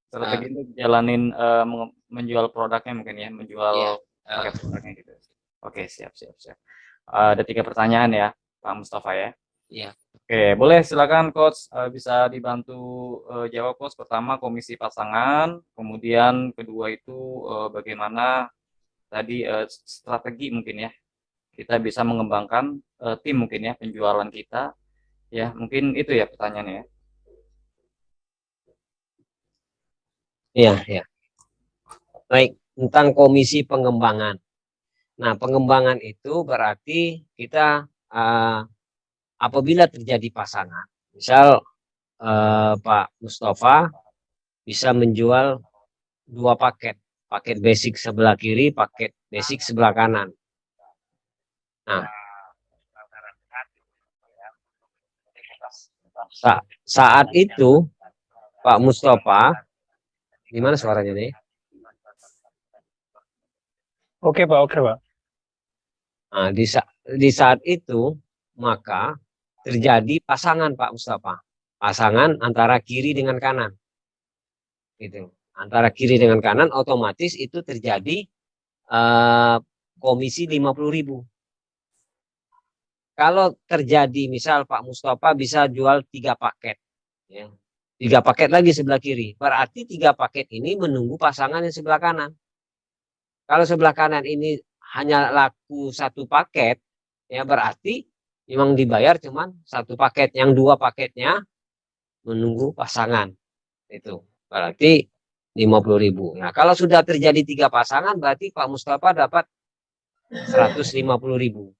Strategi Nah, untuk jalanin menjual produknya mungkin ya, menjual iya. paket produknya gitu. Oke, siap, siap, siap. Ada 3 pertanyaan ya, Pak Mustafa ya. Iya. Oke, boleh silakan Coach, bisa dibantu jawab Coach. Pertama komisi pasangan, kemudian kedua itu bagaimana tadi strategi mungkin ya kita bisa mengembangkan tim mungkin ya penjualan kita ya mungkin itu ya pertanyaannya ya. Iya, iya. Baik, tentang komisi pengembangan. Nah, pengembangan itu berarti kita apabila terjadi pasangan, misal Pak Mustafa bisa menjual 2 paket, paket basic sebelah kiri, paket basic sebelah kanan. Nah, saat itu Pak Mustafa, gimana suaranya nih? Oke Pak, oke Pak. Nah, di saat itu maka terjadi pasangan Pak Mustafa, pasangan antara kiri dengan kanan, gitu. Antara kiri dengan kanan otomatis itu terjadi komisi 50.000. Kalau terjadi misal Pak Mustafa bisa jual 3 paket, ya. 3 paket lagi sebelah kiri, berarti 3 paket ini menunggu pasangan yang sebelah kanan. Kalau sebelah kanan ini hanya laku 1 paket, ya berarti memang dibayar cuman 1 paket, yang 2 paketnya menunggu pasangan. Itu berarti 50.000. Nah, kalau sudah terjadi 3 pasangan, berarti Pak Mustafa dapat 150.000.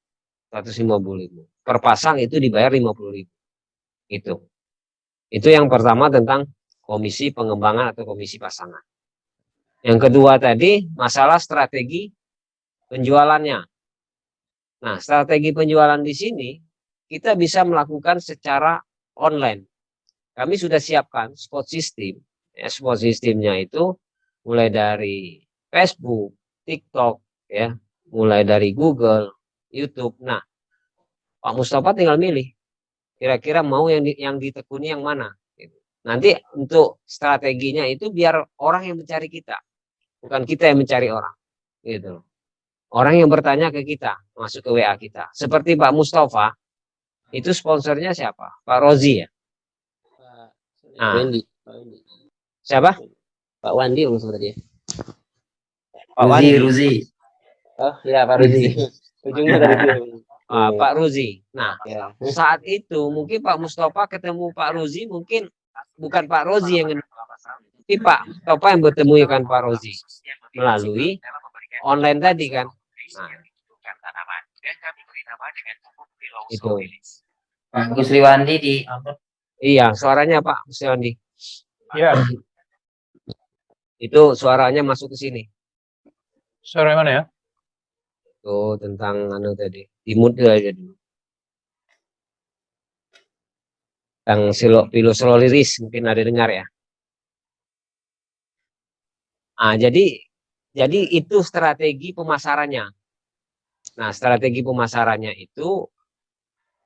150.000 per pasang, itu dibayar 50.000. Itu yang pertama tentang komisi pengembangan atau komisi pasangan. Yang kedua tadi masalah strategi penjualannya. Nah, strategi penjualan di sini kita bisa melakukan secara online. Kami sudah siapkan spot system. Ya, spot systemnya itu mulai dari Facebook, TikTok, ya, mulai dari Google, YouTube. Nah, Pak Mustafa tinggal milih kira-kira mau yang ditekuni yang mana. Nanti untuk strateginya itu biar orang yang mencari kita, bukan kita yang mencari orang, gitu. Orang yang bertanya ke kita, masuk ke WA kita. Seperti Pak Mustafa, itu sponsornya siapa? Pak Rozi ya? Pak Wendy. Siapa? Pak Wandi maksudnya dia. Pak Ruzi, Wandi. Ruzi. Oh ya, Pak Ruzi. Ujungnya dari itu. Pak Ruzi. Nah, Ya. saat itu mungkin Pak Mustafa ketemu Pak Ruzi, mungkin bukan Pak Rozi yang tapi Pak Mustafa yang bertemu kan Pak Rozi melalui online tadi kan. Nah, itu. Pak Gusliwandi di Iya, suaranya Pak Gusliwandi. Iya, Itu suaranya masuk ke sini. suara mana ya? Tuh tentang anu tadi. Di mute aja dulu. Tentang filosoliris mungkin ada dengar ya. Ah, jadi itu strategi pemasarannya. Nah, strategi pemasarannya itu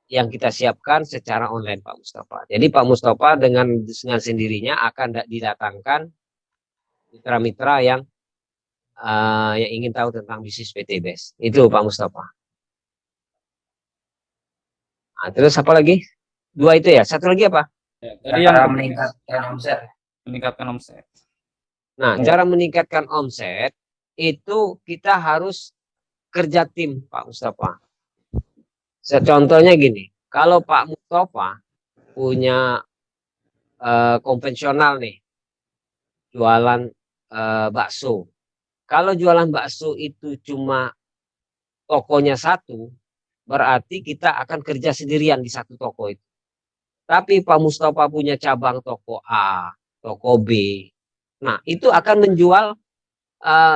yang kita siapkan secara online Pak Mustafa. Jadi Pak Mustafa dengan sendirinya akan didatangkan mitra-mitra yang ingin tahu tentang bisnis PT BES. Itu Pak Mustafa. Nah, terus apa lagi? 2 itu ya. Satu lagi apa? Ya, tadi yang cara meningkatkan omset. meningkatkan omset. Nah, cara meningkatkan omset itu kita harus kerja tim Pak Mustafa. Contohnya gini, kalau Pak Mustafa punya konvensional nih, jualan bakso. Kalau jualan bakso itu cuma tokonya 1, berarti kita akan kerja sendirian di 1 toko itu. Tapi Pak Mustafa punya cabang toko A, toko B. Nah, itu akan menjual,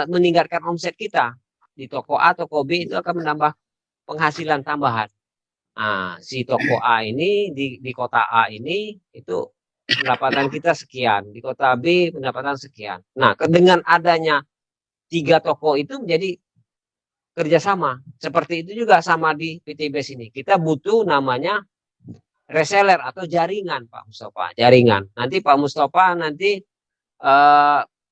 meningkatkan omset kita. Di toko A, toko B itu akan menambah penghasilan tambahan. Nah, si toko A ini di kota A ini itu pendapatan kita sekian, di kota B pendapatan sekian. Nah, dengan adanya 3 toko itu menjadi kerjasama. Seperti itu juga sama di PT BES ini. Kita butuh namanya reseller atau jaringan Pak Mustafa. Jaringan. Nanti Pak Mustafa nanti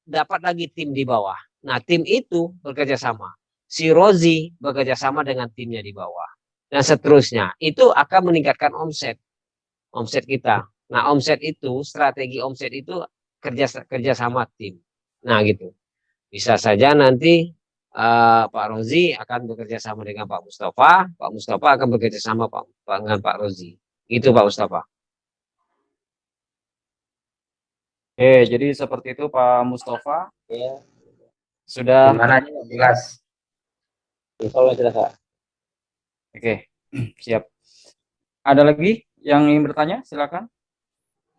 dapat lagi tim di bawah. Nah, tim itu bekerja sama. Si Rozi bekerja sama dengan timnya di bawah. Dan seterusnya. Itu akan meningkatkan omset kita. Nah, omset itu, strategi omset itu kerja sama tim. Nah, gitu. Bisa saja nanti Pak Rozi akan bekerja sama dengan Pak Mustafa akan bekerja sama dengan Pak Rozi. Itu Pak Mustafa. Oke, jadi seperti itu Pak Mustafa. Ya, Sudah. gimana jelas? Kalau jelas, Pak. Oke, siap. Ada lagi yang ingin bertanya? Silakan.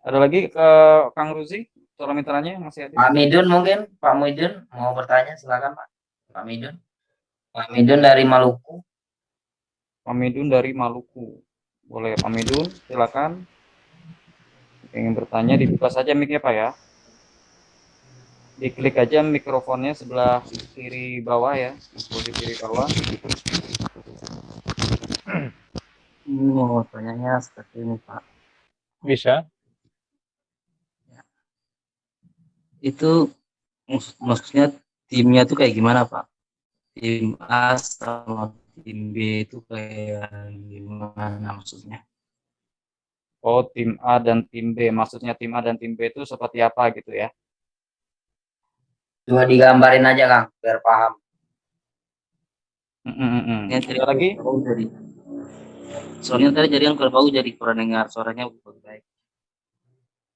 Ada lagi ke Kang Ruzi, soal mitranya yang masih ada. Pak Midun mungkin, Pak Midun mau bertanya, silakan Pak. Pak Midun. Pak Midun dari Maluku. Pak Midun dari Maluku. Boleh Pak Midun, silakan. Ingin bertanya dibuka saja mic-nya Pak ya. Diklik aja mikrofonnya sebelah kiri bawah ya, di kiri bawah. Mau tanyanya seperti ini Pak. Bisa. Itu maksudnya timnya tuh kayak gimana Pak? Tim A sama tim B itu kayak gimana maksudnya? Oh, tim A dan tim B. Maksudnya tim A dan tim B itu seperti apa gitu ya? Coba digambarin aja Kang, biar paham. Ada lagi? Soalnya tadi jadi kan kalau jadi kurang dengar suaranya bukan baik.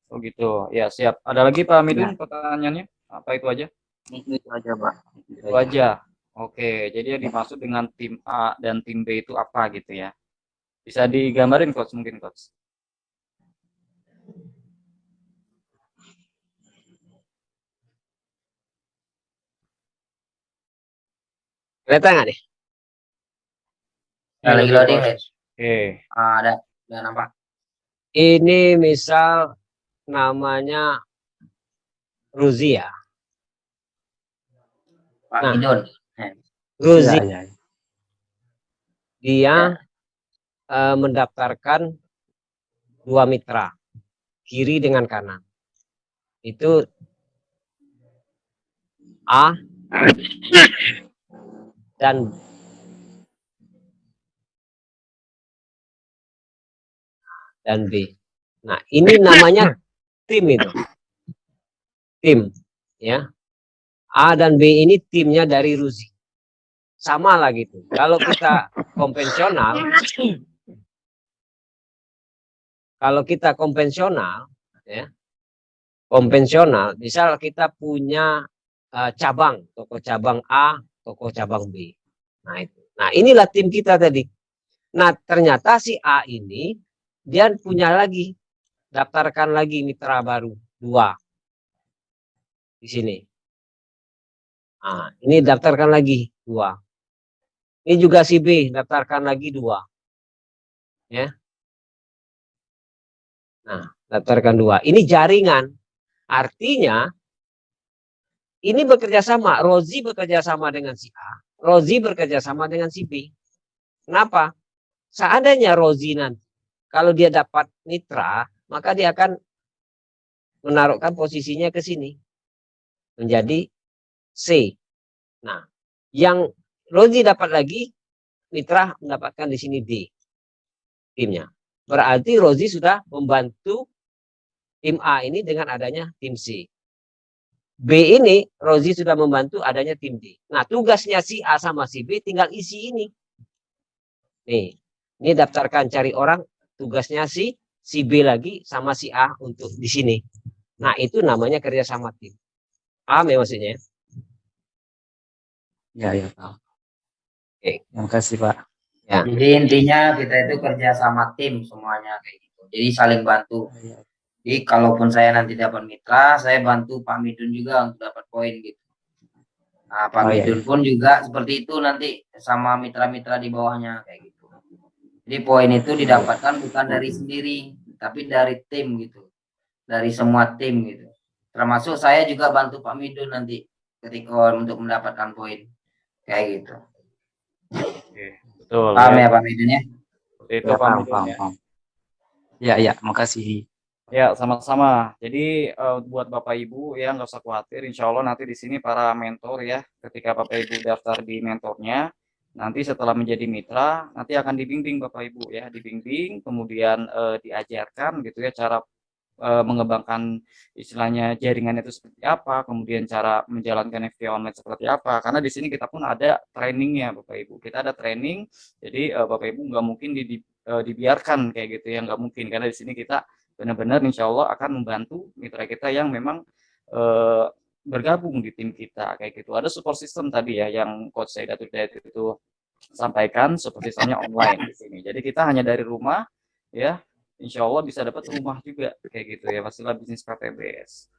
Oh gitu. Ya, siap. Ada lagi Pak Midun pertanyaannya? Apa itu aja? Itu aja Pak. Itu aja. Oke, jadi yang dimaksud dengan tim A dan tim B itu apa gitu ya? Bisa digambarin Coach mungkin Coach? Kelihatan nggak nih? Lagi loading nih. Oke. Ada nampak. Ini misal namanya Ruzi ya. Pak Nah. Midun. Ruzi. Ya. Dia mendaftarkan 2 mitra, kiri dengan kanan. Itu A dan B. Nah, ini namanya tim itu. Tim, ya. A dan B ini timnya dari Ruzi. Sama lah gitu. Kalau kita konvensional, ya, misal kita punya cabang, toko cabang A, toko cabang B. Nah itu. Nah inilah tim kita tadi. Nah ternyata si A ini dia punya lagi, daftarkan lagi mitra baru 2 di sini. Nah ini daftarkan lagi 2. Ini juga si B daftarkan lagi 2. Ya. Nah, daftarkan 2. Ini jaringan. Artinya ini bekerja sama. Rozi bekerja sama dengan si A. Rozi bekerja sama dengan si B. Kenapa? Seandainya Rozi nanti, kalau dia dapat mitra, maka dia akan menaruhkan posisinya ke sini. Menjadi C. Nah, yang Rozi dapat lagi, mitra mendapatkan di sini D. Timnya. Berarti Rozi sudah membantu tim A ini dengan adanya tim C. B ini Rozi sudah membantu adanya tim D. Nah tugasnya si A sama si B tinggal isi ini. Nih, ini daftarkan cari orang. Tugasnya si B lagi sama si A untuk di sini. Nah itu namanya kerjasama tim. Paham ya maksudnya? Ya Pak. Oke. Terima kasih Pak. Ya. Jadi intinya kita itu kerja sama tim semuanya kayak gitu. Jadi saling bantu. Jadi kalaupun saya nanti dapat mitra, saya bantu Pak Midun juga untuk dapat poin gitu. Nah, Pak Midun pun juga seperti itu nanti sama mitra-mitra di bawahnya kayak gitu. Jadi poin itu didapatkan bukan dari sendiri, tapi dari tim gitu. Dari semua tim gitu. Termasuk saya juga bantu Pak Midun nanti ketika untuk mendapatkan poin kayak gitu. Oke, betul. Paham ya Pak Midun ya? Seperti itu Pak Midun ya. Paham. Ya, makasih. Ya, sama-sama. Jadi buat Bapak Ibu ya nggak usah khawatir. Insya Allah nanti di sini para mentor ya, ketika Bapak Ibu daftar di mentornya, nanti setelah menjadi mitra, nanti akan dibimbing Bapak Ibu ya, dibimbing, kemudian diajarkan gitu ya cara mengembangkan istilahnya jaringan itu seperti apa, kemudian cara menjalankan FT online seperti apa. Karena di sini kita pun ada trainingnya Bapak Ibu. Kita ada training, jadi Bapak Ibu nggak mungkin dibiarkan kayak gitu ya, nggak mungkin. Karena di sini kita benar-benar insya Allah akan membantu mitra kita yang memang eh, bergabung di tim kita kayak gitu. Ada support system tadi ya yang Coach Saidat itu sampaikan, support systemnya online di sini. Jadi kita hanya dari rumah ya, insya Allah bisa dapat rumah juga kayak gitu ya, pastilah bisnis PTBS.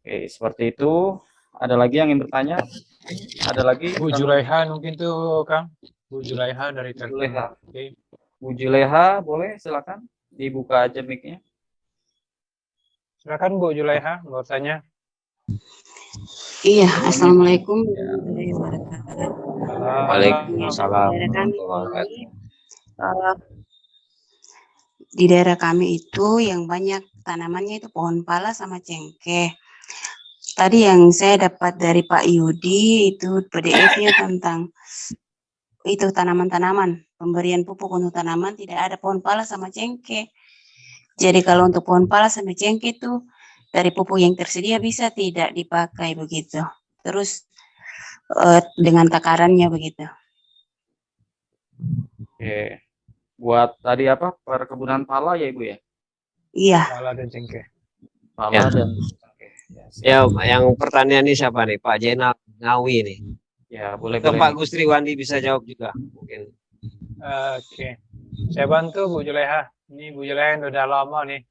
Oke, seperti itu. Ada lagi yang ingin bertanya? Ada lagi? Bu Julaiha mungkin tuh Kang. Bu Julaiha dari Bu Telkom. Juleha. Oke. Bu Juleha, boleh silakan dibuka aja mic-nya. Silakan Bu Julaiha mau tanya. Iya, Ingin- Assalamualaikum Ya. warahmatullahi wabarakatuh. Waalaikumsalam Daerah kami warahmatullahi ini, di daerah kami itu yang banyak tanamannya itu pohon pala sama cengkeh. Tadi yang saya dapat dari Pak Yudi itu PDF-nya tentang itu tanaman-tanaman, pemberian pupuk untuk tanaman tidak ada pohon pala sama cengkeh. Jadi kalau untuk pohon pala sama cengkeh itu dari pupuk yang tersedia bisa tidak dipakai begitu. Terus dengan takarannya begitu. Oke. Buat tadi apa? Perkebunan pala ya Ibu ya? Iya, Pala dan cengkeh. Pala Ya. dan oke. Ya, yang pertanyaan ini siapa nih? Pak Jenal Ngawi nih. Ya, boleh Atau boleh. Pak Gustri Wandi bisa jawab juga mungkin. Oke. Saya bantu Bu Julaiha. Ini Bu Julaiha yang udah lama nih.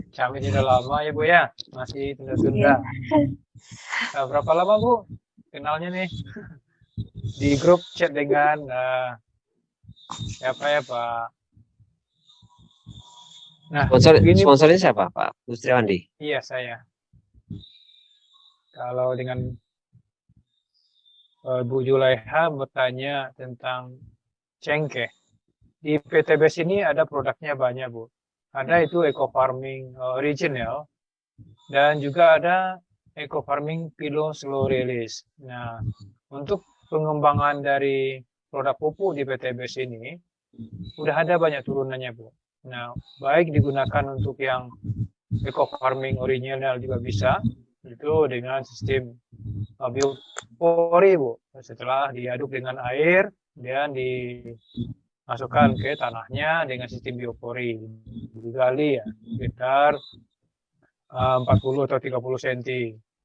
Kami udah lama ya Bu ya. Masih tunda-tunda. Berapa lama Bu kenalnya nih? Di grup chat dengan siapa ya Pak? Nah, begini, Sponsornya siapa? Pak Gustri Wandi. iya saya. Kalau dengan Bu Julaiha bertanya tentang cengkeh. Di PTBS ini ada produknya banyak Bu. Ada itu eco farming original dan juga ada eco farming pilo slow release. Nah, untuk pengembangan dari produk pupuk di PTBS ini udah ada banyak turunannya Bu. Nah, baik digunakan untuk yang eco farming original juga bisa, itu dengan sistem biopori Bu. Setelah diaduk dengan air dan dimasukkan ke tanahnya dengan sistem biopori, digali ya sekitar 40 atau 30 cm.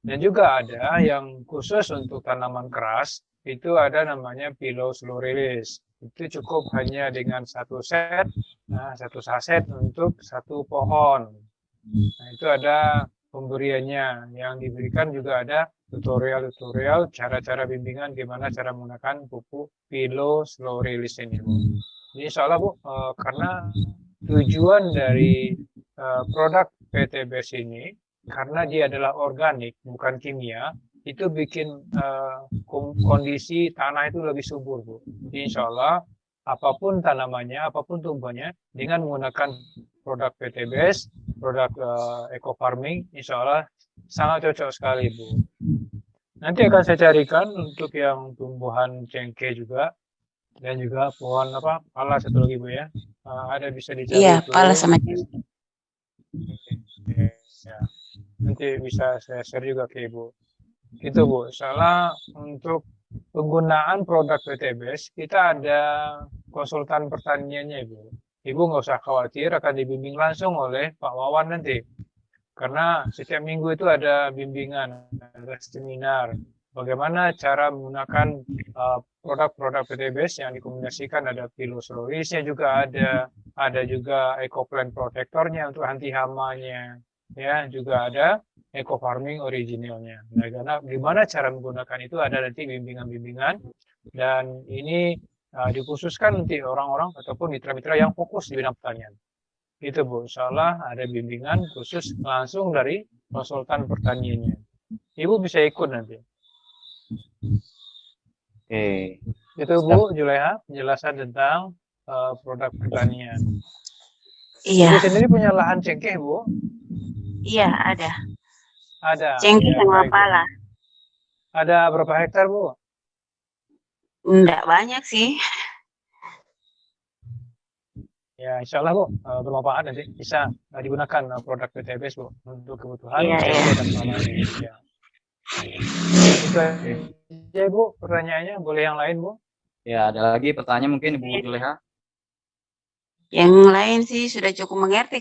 Dan juga ada yang khusus untuk tanaman keras, itu ada namanya pilo slow release. Itu cukup hanya dengan satu set, satu saset untuk satu pohon. Nah, itu ada pemberiannya. Yang diberikan juga ada tutorial-tutorial, cara-cara bimbingan gimana cara menggunakan pupuk pilo slow release ini. Ini soalnya Bu, karena tujuan dari produk PTBS ini, karena dia adalah organik, bukan kimia, itu bikin kondisi tanah itu lebih subur, Bu. Insya Allah, apapun tanamannya, apapun tumbuhannya, dengan menggunakan produk PTBS, produk eco farming, insya Allah sangat cocok sekali, Bu. Nanti akan saya carikan untuk yang tumbuhan cengkeh juga, dan juga pohon apa, pala satu lagi Bu ya. Ada bisa dicari iya, itu. pala sama cengkeh. Ya. Nanti bisa saya share juga ke Ibu. Gitu Bu, soalnya untuk penggunaan produk PTBS kita ada konsultan pertaniannya Ibu. Ibu nggak usah khawatir akan dibimbing langsung oleh Pak Wawan nanti. Karena setiap minggu itu ada bimbingan, ada seminar. Bagaimana cara menggunakan produk-produk PTBS yang dikombinasikan, ada pilosolorisnya juga ada juga EcoPlant Protectornya untuk anti hamanya, ya juga ada eco farming originalnya. Nah, gimana cara menggunakan itu ada nanti bimbingan-bimbingan dan ini dikhususkan untuk orang-orang ataupun mitra-mitra yang fokus di bidang pertanian. Itu Bu, insya Allah ada bimbingan khusus langsung dari konsultan pertaniannya. Ibu bisa ikut nanti. Oke. Itu Bu Julaiha penjelasan tentang produk pertanian. Iya, Ibu sendiri punya lahan cengkeh, Bu? iya ada. Ada. Cengkeh Ya, sama baik, Bu. pala. Ada berapa hektar, Bu? Enggak banyak sih. Ya, insya Allah, Bu, bermanfaat nanti bisa digunakan produk PTBS, Bu, untuk kebutuhan Iya, iya. cengkeh dan pala ini. Ya. Itu aja, Bu, pertanyaannya. Boleh yang lain, Bu? Ya, ada lagi pertanyaan mungkin Ibu Juleha? Yang lain sih sudah cukup mengerti.